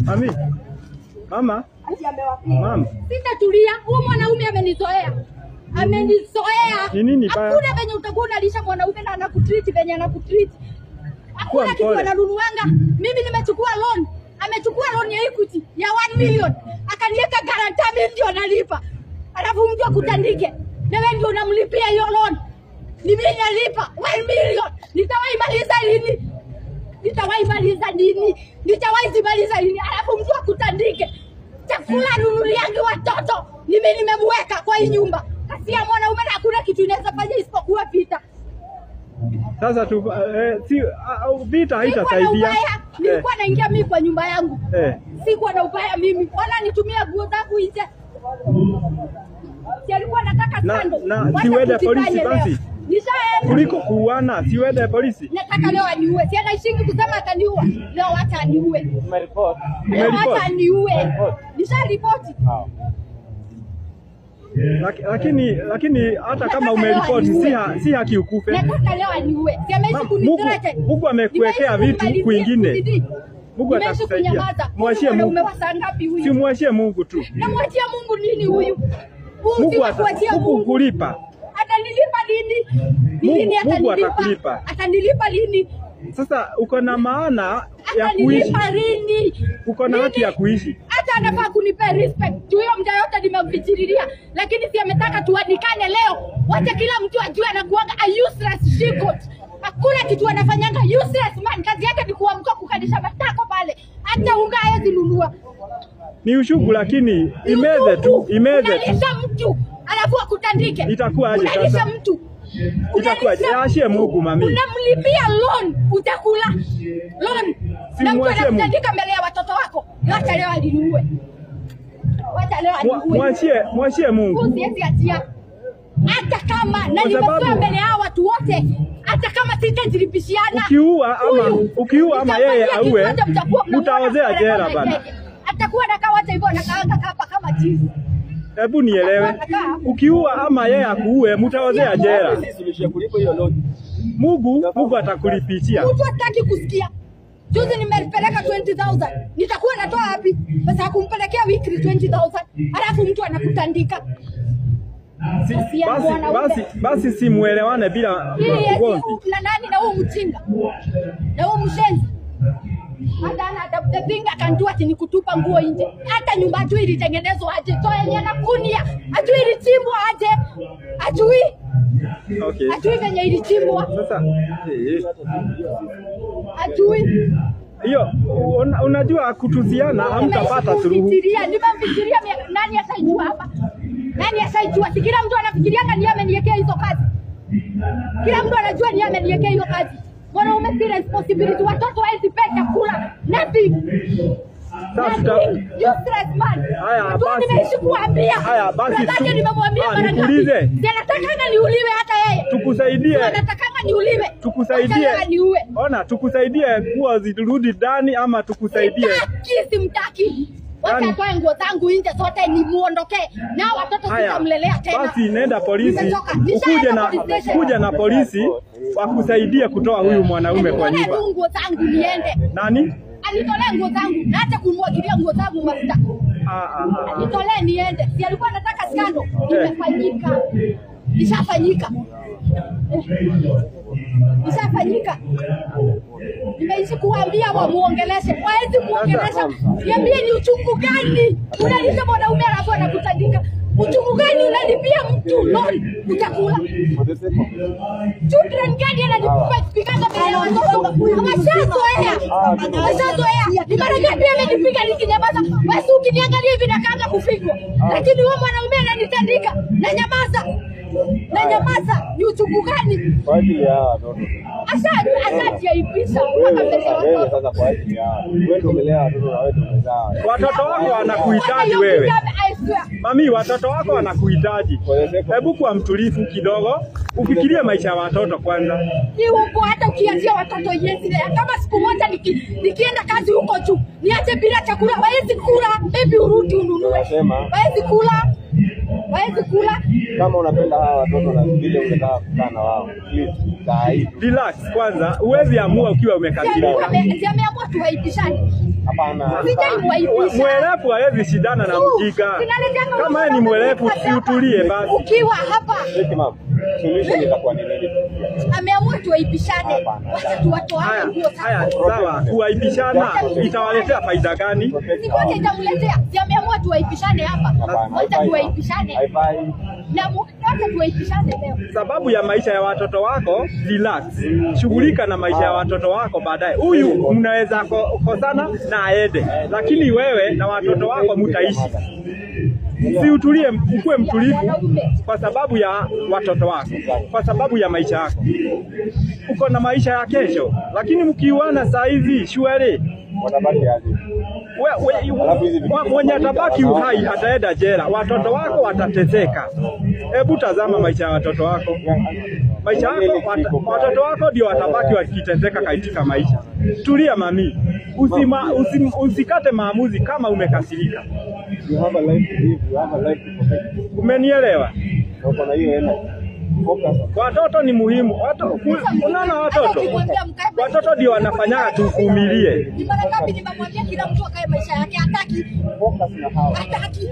Mami. Mama. Mama. Sitatulia. Huyo mwanaume amenizoea. Amenizoea. Ni nini baya? Hakuna venye utakuwa unalisha mwanaume na anakutreat venye anakutreat. Hakuna kitu ananunuanga. Mimi nimechukua loan. Amechukua loan ya Equity ya 1 million. Akaniweka guarantee mimi ndio nalipa. Alafu mtu akutandike. Na wewe ndio unamlipia hiyo loan. Ni mimi nalipa 1 million. Nitawahi maliza lini? Nitawahi maliza nini? Nitawahi maliza lini? Alafu mtu akutandike. Chakula nunuliangi watoto. Ni mimi nimemweka kwa hii nyumba. Kasi ya mwanaume na hakuna kitu inaweza fanya isipokuwa vita. Sasa tu vita haitasaidia. Nilikuwa naingia mimi kwa nyumba yangu. Sikuwa na ubaya mimi. Wala nitumia nguo zangu nje. Si alikuwa anataka sando. Na siwede polisi basi. Kuliko kuuana, siwede polisi. Nataka leo aniue. Si anaishingi kusema ataniua. Leo acha aniue. Umeripoti. Leo acha aniue. Nisharipoti. Lakini hata kama umeripoti si haki ukufe. Nataka leo aniue. Si ameishi kunitrete. Mungu amekuwekea vitu kwingine. Mungu atakusaidia. Mwachie Mungu. Si mwachie Mungu tu. Na mwachie Mungu nini huyu? Mungu kulipa. Atanilipa lini? Lini atakulipa? Atanilipa lini? Sasa uko na maana ya kuishi. Uko na haki ya kuishi. Hata anafaa kunipa respect. Tu hiyo mja yote nimemfitiriria. Lakini si ametaka tuandikane leo. Wacha kila mtu ajue anakuanga a useless shikot. Hakuna kitu anafanyanga useless man. Kazi yake ni kuamka kukadisha matako pale. Hata unga hawezi nunua. Ni ushugu lakini imeze tu. Unalisha mtu. Alafu akutandike. Itakuwa aje sasa? Unalisha mtu. Itakuwa aje Mungu mami? Unamlipia loan, utakula. Loan. Na mtu anakutandika mbele ya watoto wako. Wacha leo aliue. Wacha leo aliue. Mwachie Mungu. Siwezi achia. Hata kama na nimekuwa mbele ya watu wote, hata kama sitajilipishiana. Ukiua ama yeye auwe, utaozea jela bana. Atakuwa anakaa wote hivyo anakaanga hapa kama chizi. Hebu nielewe. Ukiua ama yeye akuue, mtaozea jela. Mungu atakulipitia. Mtu hataki kusikia. Juzi nimepeleka 20,000. Nitakuwa natoa wapi? Pesa kumpelekea weekly 20,000. Alafu mtu anakutandika. Basi simuelewane bila ugomvi. Na nani na huyu mchinga? Na huyu mshenzi. Hata the thing akantua ati ni kutupa nguo nje. Hata nyumba tu ilitengenezwa aje. Toa yenyewe na kunia. Ajui ilichimbwa aje. Ajui. Okay. Ajui venye ilichimbwa. Sasa ajui. Hiyo unajua kutuziana hamtapata suluhu. Nimemfikiria nani asaijua hapa? Nani asaijua? Si kila mtu anafikiria ni ameniwekea hizo kazi. Kila mtu anajua ni ameniwekea hiyo kazi. Mwanaume si responsibility, watoto hawezi pesa kula. Nothing. Useless man. Haya basi. Nimeishi kuambia. Haya basi. Nataka nimemwambia mara ngapi? Nataka niuliwe hata yeye. Tukusaidie. Nataka niuliwe. Tukusaidie. Ona, tukusaidie kuwa zirudi ndani ama tukusaidie. Simtaki. Wacha atoe nguo zangu nje zote ni muondoke. Na watoto sitamlelea tena. Basi nenda polisi. Ukuje na polisi wakusaidie kutoa huyu mwanaume kwa nyumba. Nguo zangu niende. Nani? Anitolee nguo zangu na hata kumwagilia nguo zangu mafuta. Anitolee niende. Si alikuwa anataka skando. Imefanyika. Ishafanyika. Ishafanyika. Nimeishi kuambia wamuongeleshe. Waezi muongelesha. Niambie ni uchungu gani? Unalisha mwanaume alafu anakutandika. Uchungu gani unalipia mtu loan utakula? Children gani ananipika mbele ya watoto? Ameshazoea. Ni mara ngapi amenipiga nikinyamaza? Wewe ukiniangalia hivi nakaanza kufikwa. Lakini wewe mwanaume ananitandika na nyamaza. Na nyamaza, ni uchungu gani? Kwa ajili ya watoto. Asante yaibisha mpaka mbele ya watoto. Sasa kwa ajili ya wewe ndio umelea watoto na wewe ndio umezaa. Watoto wako wanakuhitaji wewe. Mami, watoto wako wanakuhitaji. Hebu kuwa mtulivu kidogo. Ufikirie maisha ya watoto kwanza. Ni huko hata ukianzia watoto yesi kama siku moja nikienda kazi huko tu. Niache bila chakula, hawezi kula, baby urudi ununue. Hawezi kula. Waezi kula. Kama unapenda hawa watoto na vile unataka kukaa na wao, please dai. Relax kwanza, huwezi amua ukiwa umekasirika. Ameamua tuwaipishane. Hapana. Mwerefu hawezi shidana na mjinga. Kama yeye ni mwerefu usiutulie basi. Ukiwa hapa. Eti mama, solution itakuwa ni nini? Ameamua tuwaipishane. Wacha tuwatoane nguo sasa. Haya, sawa, kuwaipishana itawaletea faida gani? Ni kwa itamletea. Si ameamua tuwaipishane hapa. Wacha tuwaipishane. Na wacha tuwaipishane leo. Sababu ya maisha ya watoto wako, relax. Shughulika na maisha ya watoto wako baadaye. Huyu mnaweza kukosana na aende, lakini wewe na watoto wako mtaishi. Si utulie, ukue mtulivu kwa sababu ya watoto wako, kwa sababu ya maisha yako. Uko na maisha ya kesho, lakini mkiuana saa hizi shwari Watabaki aje? Mwenye atabaki uhai ataenda jela, watoto wako watateseka. Hebu tazama maisha ya watoto wako. Maisha yako, watoto wako ndio watabaki wakiteseka katika maisha. Tulia mami, usikate maamuzi kama umekasirika. You have a life to live, you have a life to protect. Umenielewa? Uko na hiyo hela. Watoto ni muhimu. Unaona watoto ndio wanafanya tuvumilie. Ni mara ngapi nimemwambia kila mtu akae maisha yake, hataki. Focus na hawa. Hataki.